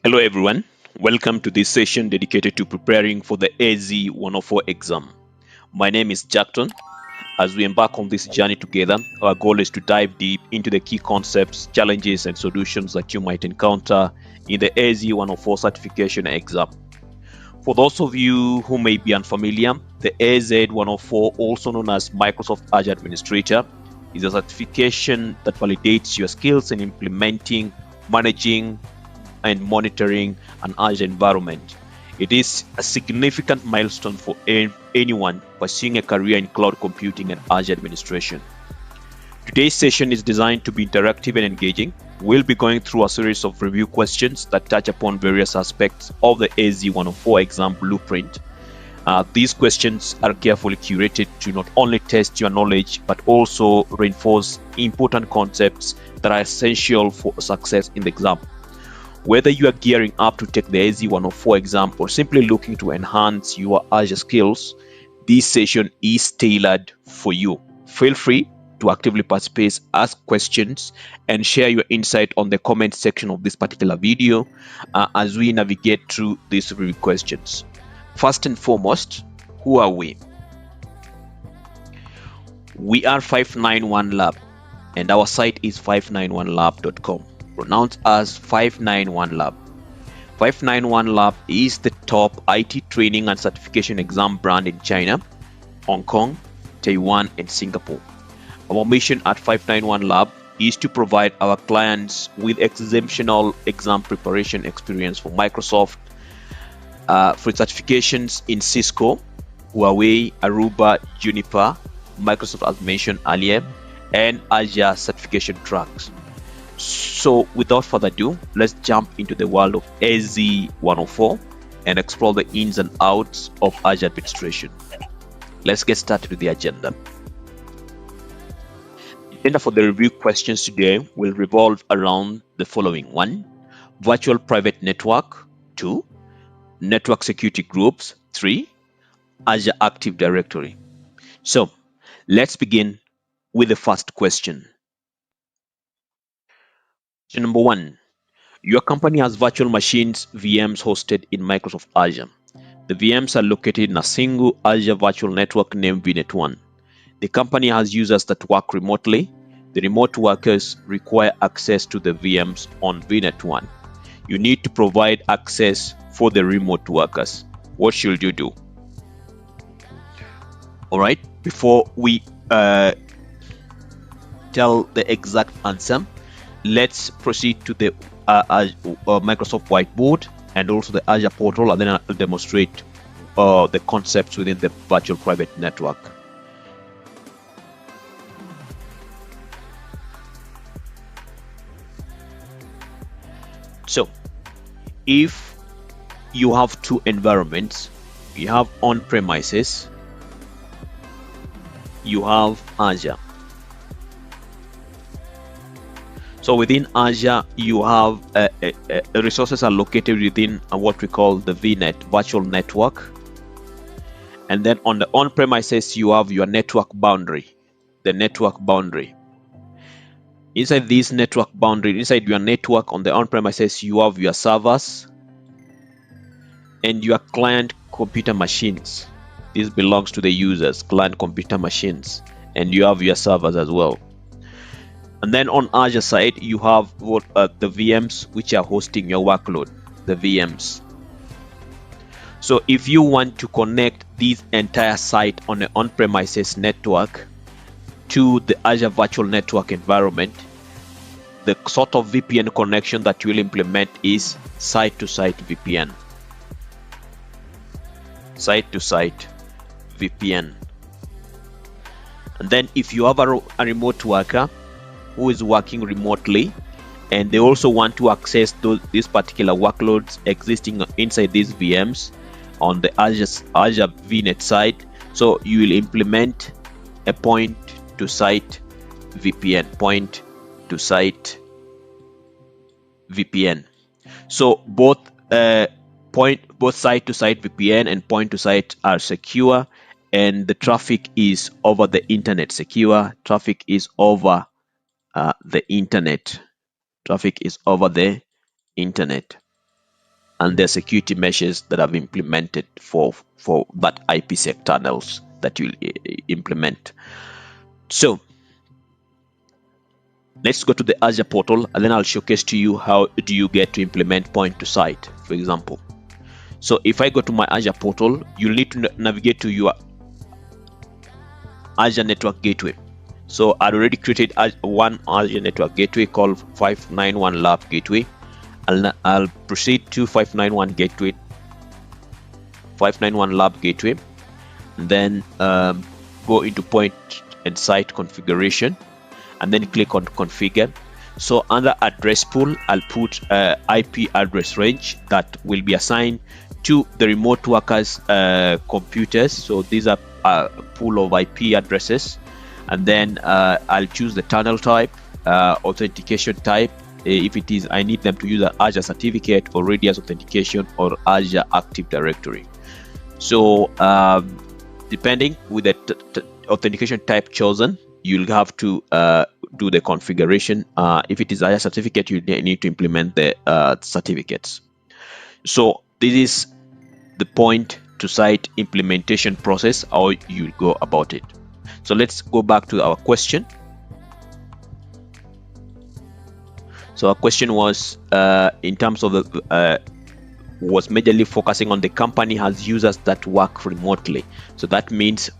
Hello everyone, welcome to this session dedicated to preparing for the Az-104 exam. My name is Jackton. As we embark on this journey together, our goal is to dive deep into the key concepts, challenges and solutions that you might encounter in the Az-104 certification exam. For those of you who may be unfamiliar, the Az-104, also known as Microsoft Azure Administrator, is a certification that validates your skills in implementing, managing, and monitoring an Azure environment. It is a significant milestone for anyone pursuing a career in cloud computing and Azure administration. Today's session is designed to be interactive and engaging. We'll be going through a series of review questions that touch upon various aspects of the Az-104 exam blueprint. These questions are carefully curated to not only test your knowledge, but also reinforce important concepts that are essential for success in the exam. Whether you are gearing up to take the Az-104 exam or simply looking to enhance your Azure skills, this session is tailored for you. Feel free to actively participate, ask questions, and share your insight on the comment section of this particular video as we navigate through these review questions. First and foremost, who are we? We are 591 Lab, and our site is 591lab.com. pronounced as 591 Lab. 591 Lab is the top IT training and certification exam brand in China, Hong Kong, Taiwan, and Singapore. Our mission at 591 Lab is to provide our clients with exceptional exam preparation experience for Microsoft, for certifications in Cisco, Huawei, Aruba, Juniper, Microsoft as mentioned earlier, and Azure certification tracks. So without further ado, let's jump into the world of Az-104 and explore the ins and outs of Azure administration. Let's get started with the agenda. The agenda for the review questions today will revolve around the following: 1. Virtual private network. 2. Network security groups. 3. Azure Active Directory. So let's begin with the first question. Number 1, your company has virtual machines, VMs hosted in Microsoft Azure. The VMs are located in a single Azure virtual network named VNet1. The company has users that work remotely. The remote workers require access to the VMs on VNet1. You need to provide access for the remote workers. What should you do? All right, before we tell the exact answer, let's proceed to the Microsoft whiteboard and also the Azure portal, and then I'll demonstrate the concepts within the virtual private network. So if you have two environments, you have on-premises, you have Azure. So within Azure, you have resources are located within what we call the VNet, virtual network. And then on the on-premises, you have your network boundary, the network boundary. Inside this network boundary, inside your network on the on-premises, you have your servers and your client computer machines. This belongs to the users, client computer machines, and you have your servers as well. And then on Azure side, you have what the VMs which are hosting your workload, the VMs. So if you want to connect this entire site on an on-premises network to the Azure virtual network environment, the sort of VPN connection that you will implement is site-to-site VPN. Site-to-site VPN. And then if you have a remote worker who is working remotely and they also want to access these particular workloads existing inside these VMs on the Azure VNet side, so you will implement a point-to-site VPN, point-to-site VPN. So both site-to-site VPN and point-to-site are secure, and the traffic is over the internet. Secure traffic is over the internet. Traffic is over the internet. and the security measures that have implemented for that IPsec tunnels that you'll implement. So let's go to the Azure portal, and then I'll showcase to you how do you get to implement point to site, for example. So if I go to my Azure portal, you'll need to navigate to your Azure Network Gateway. So I already created one Azure Network Gateway called 591 Lab Gateway, and I'll proceed to 591 Lab Gateway, and then go into point and site configuration, and then click on configure. So under address pool, I'll put IP address range that will be assigned to the remote workers computers. So these are a pool of IP addresses, and then I'll choose the tunnel type, authentication type. If it is, I need them to use an Azure certificate or Radius authentication or Azure Active Directory. So depending with the authentication type chosen, you'll have to do the configuration. If it is Azure certificate, you need to implement the certificates. So this is the point to site implementation process, how you'll go about it. So let's go back to our question. So our question was in terms of the was majorly focusing on the company has users that work remotely. So that means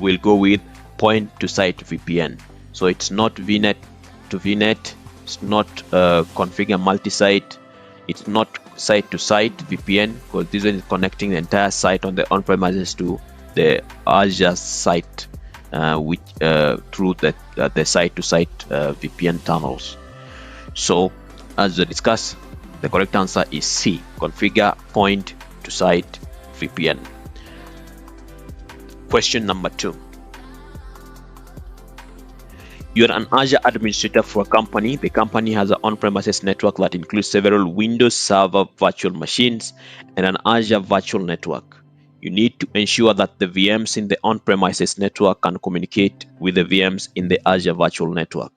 we'll go with point to site VPN. So it's not VNet to VNet, it's not configure multi-site, it's not site to site VPN, because this one is connecting the entire site on the on-premises to the Azure site which through the site to site VPN tunnels. So as we discussed, the correct answer is C, configure point to site VPN. Question number 2. You're an Azure administrator for a company. The company has an on-premises network that includes several Windows Server virtual machines and an Azure virtual network. You need to ensure that the VMs in the on-premises network can communicate with the VMs in the Azure virtual network.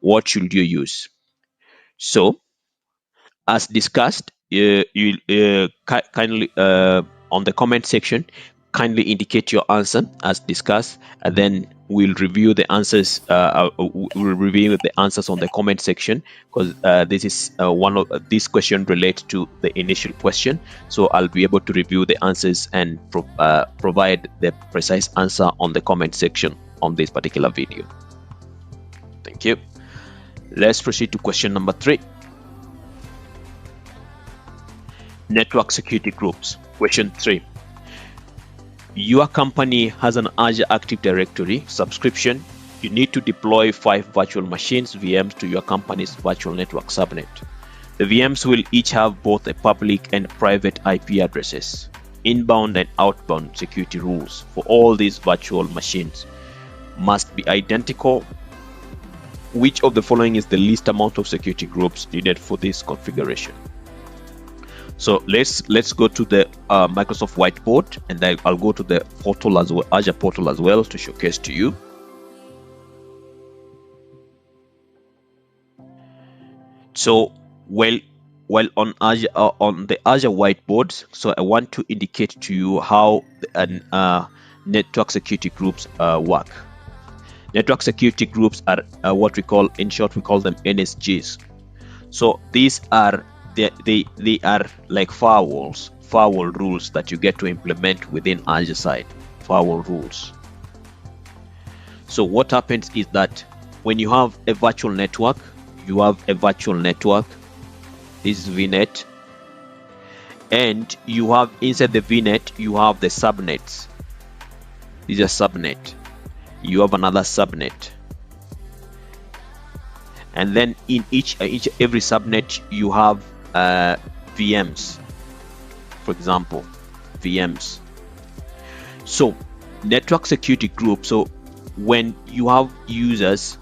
What should you use? So, as discussed, kindly on the comment section, kindly indicate your answer as discussed, and then we'll review the answers. We'll review the answers on the comment section, because this is one of this question relates to the initial question. So I'll be able to review the answers and provide the precise answer on the comment section on this particular video. Thank you. Let's proceed to question number 3. Network security groups. Question 3. Your company has an Azure Active Directory subscription. You need to deploy 5 virtual machines, VMs, to your company's virtual network subnet. The VMs will each have both a public and private IP addresses. Inbound and outbound security rules for all these virtual machines must be identical. Which of the following is the least amount of security groups needed for this configuration? So let's go to the Microsoft whiteboard, and then I'll go to the portal as well, Azure portal as well, to showcase to you. So while on Azure on the Azure whiteboard, so I want to indicate to you how network security groups work. Network security groups are what we call, in short, we call them NSGs. So these are they are like firewall rules that you get to implement within Azure side, firewall rules. So what happens is that when you have a virtual network, you have a virtual network, this is VNet, and you have inside the VNet you have the subnets. This is a subnet. You have another subnet, and then in every subnet you have VMs, for example, VMs. So network security group, so when you have users,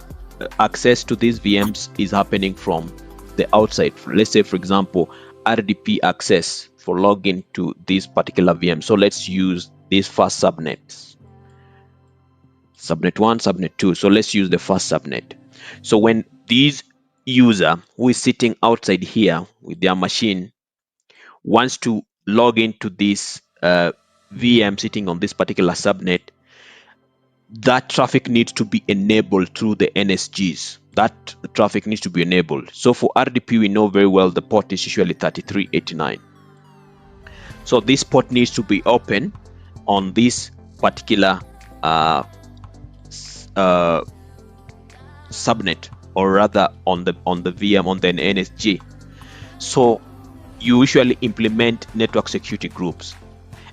access to these VMs is happening from the outside. Let's say, for example, RDP access for login to this particular VM. So let's use these first subnets, subnet 1, subnet 2. So let's use the first subnet. So when these user who is sitting outside here with their machine, wants to log into this VM sitting on this particular subnet, that traffic needs to be enabled through the NSGs. That traffic needs to be enabled. So for RDP, we know very well the port is usually 3389. So this port needs to be open on this particular subnet, or rather on the VM, on the NSG. So you usually implement network security groups,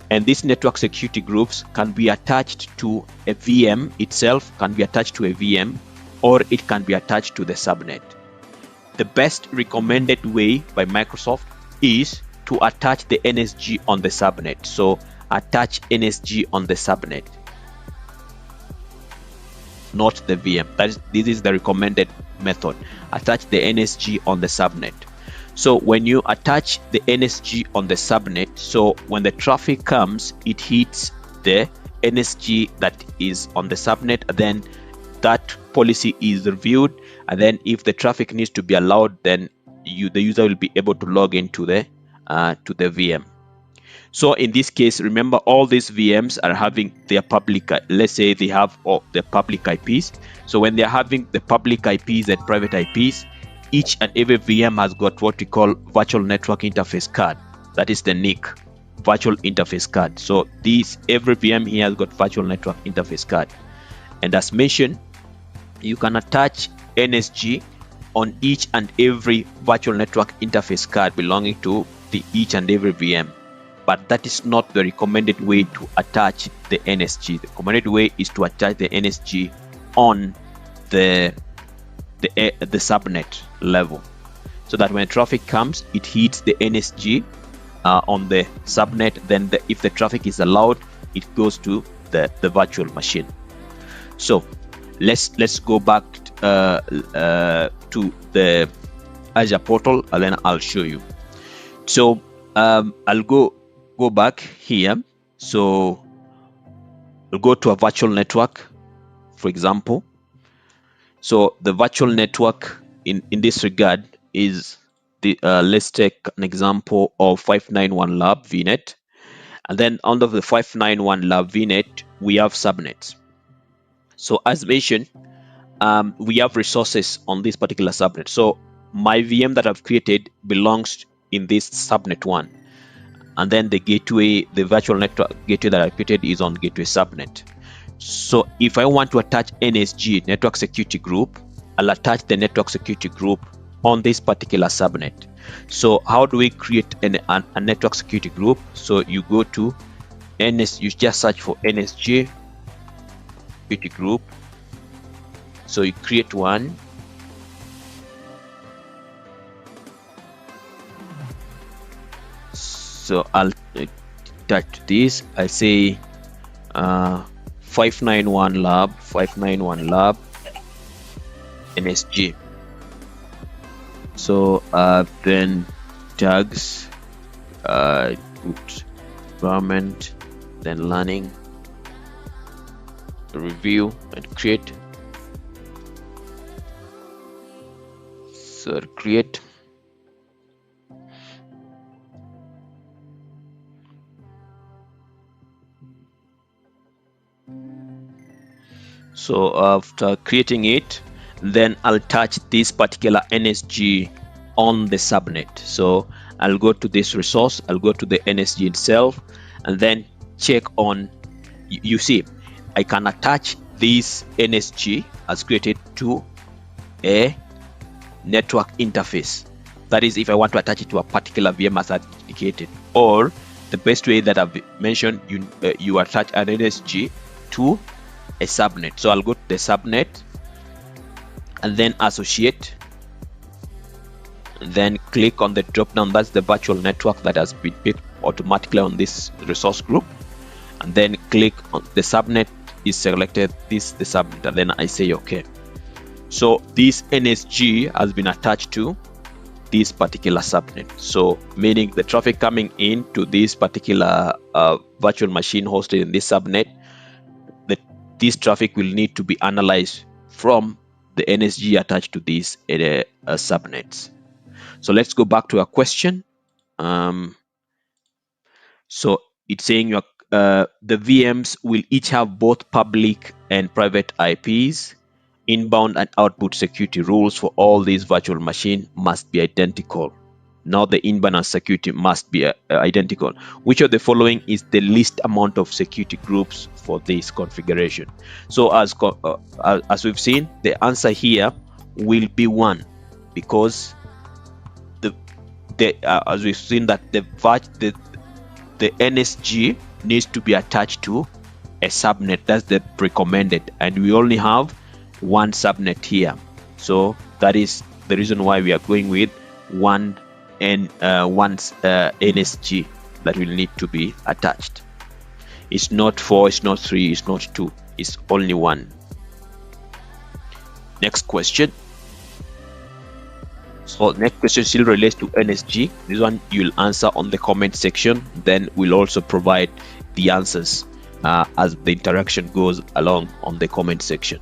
and these network security groups can be attached to a VM itself, can be attached to a VM, or it can be attached to the subnet. The best recommended way by Microsoft is to attach the NSG on the subnet. So attach NSG on the subnet, not the VM. This is the recommended method. Attach the NSG on the subnet. So when you attach the NSG on the subnet, so when the traffic comes, it hits the NSG that is on the subnet, then that policy is reviewed, and then if the traffic needs to be allowed, then the user will be able to log into the VM. So in this case, remember, all these VMs are having their public, let's say they have all the public IPs. So when they're having the public IPs and private IPs, each and every VM has got what we call virtual network interface card. That is the NIC, virtual interface card. So every VM here has got virtual network interface card. And as mentioned, you can attach NSG on each and every virtual network interface card belonging to each and every VM. But that is not the recommended way to attach the NSG. The recommended way is to attach the NSG on the subnet level, so that when traffic comes, it hits the NSG on the subnet. Then if the traffic is allowed, it goes to the virtual machine. So let's go back to the Azure portal, and then I'll show you. So I'll go back here. So we'll go to a virtual network, for example. So the virtual network in this regard is the let's take an example of 591 Lab VNet, and then under the 591 Lab VNet we have subnets. So as mentioned, we have resources on this particular subnet. So my VM that I've created belongs in this subnet 1, and then the gateway, the virtual network gateway that I created is on gateway subnet. So if I want to attach NSG, network security group, I'll attach the network security group on this particular subnet. So how do we create a network security group? So you go to you just search for NSG security group. So you create one. So I'll touch this. I say 591 Lab NSG. So then tags, environment, then learning, review, and create. So create. So after creating it, then I'll touch this particular NSG on the subnet. So I'll go to this resource, I'll go to the NSG itself, and then check on, you see, I can attach this NSG as created to a network interface. That is, if I want to attach it to a particular VM as indicated, or the best way that I've mentioned, you attach an NSG to a subnet. So I'll go to the subnet and then associate, and then click on the drop down. That's the virtual network that has been picked automatically on this resource group, and then click on the subnet is selected, the subnet, and then I say okay. So this NSG has been attached to this particular subnet, so meaning the traffic coming into this particular virtual machine hosted in this subnet, this traffic will need to be analyzed from the NSG attached to these subnets. So let's go back to our question. So it's saying the VMs will each have both public and private IPs. Inbound and output security rules for all these virtual machines must be identical. Now the inbound and security must be identical. Which of the following is the least amount of security groups for this configuration? So as we've seen, the answer here will be 1, because as we've seen that the NSG needs to be attached to a subnet. That's the recommended, and we only have one subnet here. So that is the reason why we are going with one NSG that will need to be attached. It's not 4, it's not 3, it's not 2, it's only 1. Next question. So next question still relates to NSG. This one you'll answer on the comment section, then we'll also provide the answers as the interaction goes along on the comment section.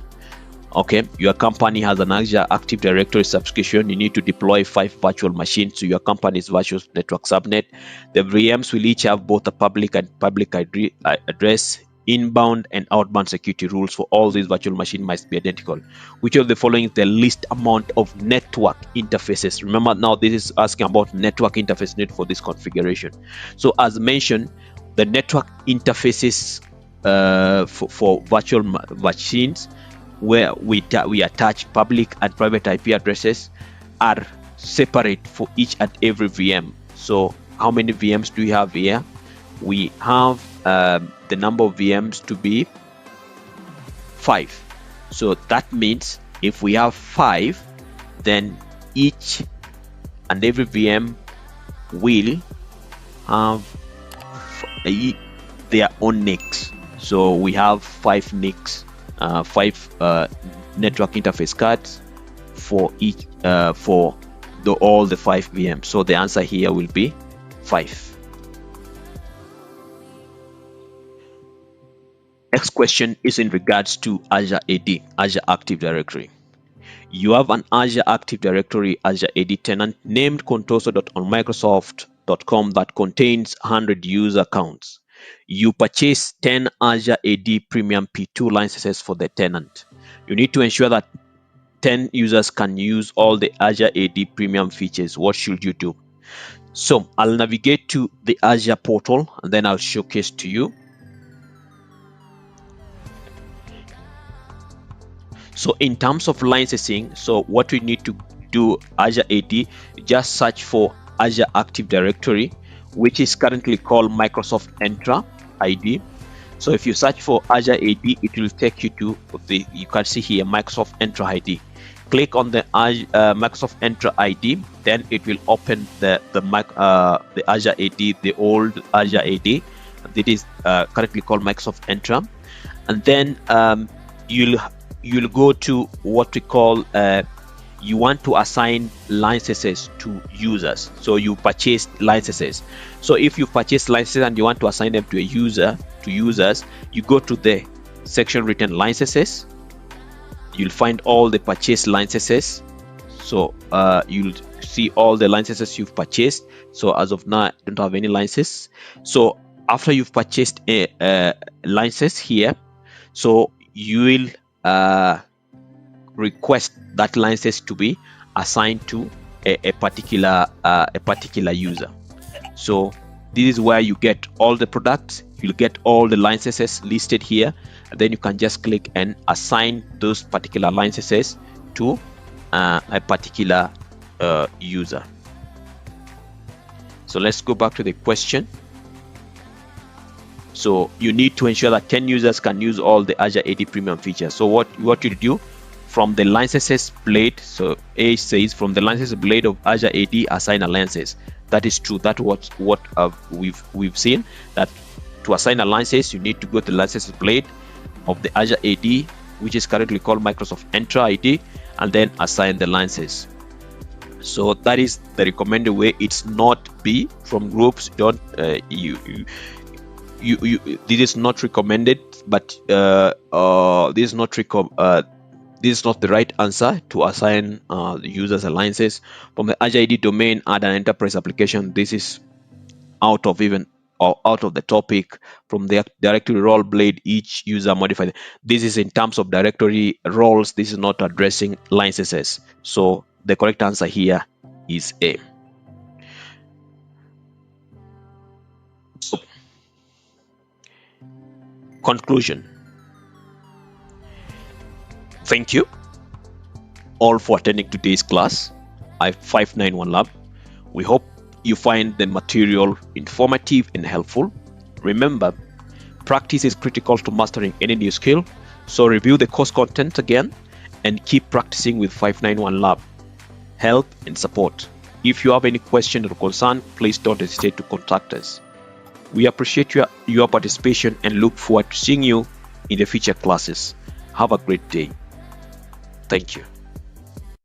Okay, your company has an Azure Active Directory subscription. You need to deploy 5 virtual machines to your company's virtual network subnet. The VMs will each have both a public and public address. Inbound and outbound security rules for all these virtual machines must be identical. Which of the following is the least amount of network interfaces? Remember, now this is asking about network interface need for this configuration. So as mentioned, the network interfaces for virtual machines where we attach public and private IP addresses are separate for each and every VM. So how many VMs do we have here? We have the number of VMs to be 5. So that means if we have 5, then each and every VM will have their own NICs. So we have 5 NICs, 5 network interface cards for each for all the 5 VMs. So the answer here will be 5. Next question is in regards to Azure AD, Azure Active Directory. You have an Azure Active Directory Azure AD tenant named contoso.onmicrosoft.com that contains 100 user accounts. You purchase 10 Azure AD Premium P2 licenses for the tenant. You need to ensure that 10 users can use all the Azure AD Premium features. What should you do? So I'll navigate to the Azure portal and then I'll showcase to you. So in terms of licensing, so what we need to do, Azure AD, just search for Azure Active Directory, which is currently called Microsoft Entra ID. So if you search for Azure AD, it will take you to you can see here Microsoft Entra ID. Click on the Microsoft Entra ID, then it will open the Azure AD, the old Azure AD. That is currently called Microsoft Entra, and then you'll go to what we call you want to assign licenses to users. So you purchase licenses. So if you purchase licenses and you want to assign them to a users, you go to the section written licenses. You'll find all the purchase licenses. So you'll see all the licenses you've purchased. So as of now, I don't have any licenses. So after you've purchased a license here, so you will request that license to be assigned to a particular user. So this is where you get all the products, you'll get all the licenses listed here, and then you can just click and assign those particular licenses to a particular user. So let's go back to the question. So you need to ensure that 10 users can use all the Azure AD Premium features. So what you do from the licenses blade, so A says from the licenses blade of Azure AD assign alliances. That is true. That's what we've seen, that to assign alliances you need to go to the licenses blade of the Azure AD, which is currently called Microsoft Entra ID, and then assign the licenses. So that is the recommended way. It's not B from groups. Don't this is not recommended, but this is not the right answer to assign the users alliances from the Azure AD domain. Add an enterprise application. This is out of even or out of the topic. From the directory role blade, each user modified. This is in terms of directory roles. This is not addressing licenses. So the correct answer here is A. So, conclusion. Thank you all for attending today's class at 591 Lab. We hope you find the material informative and helpful. Remember, practice is critical to mastering any new skill, so review the course content again and keep practicing with 591 Lab. Help and support. If you have any question or concern, please don't hesitate to contact us. We appreciate your participation and look forward to seeing you in the future classes. Have a great day. Thank you.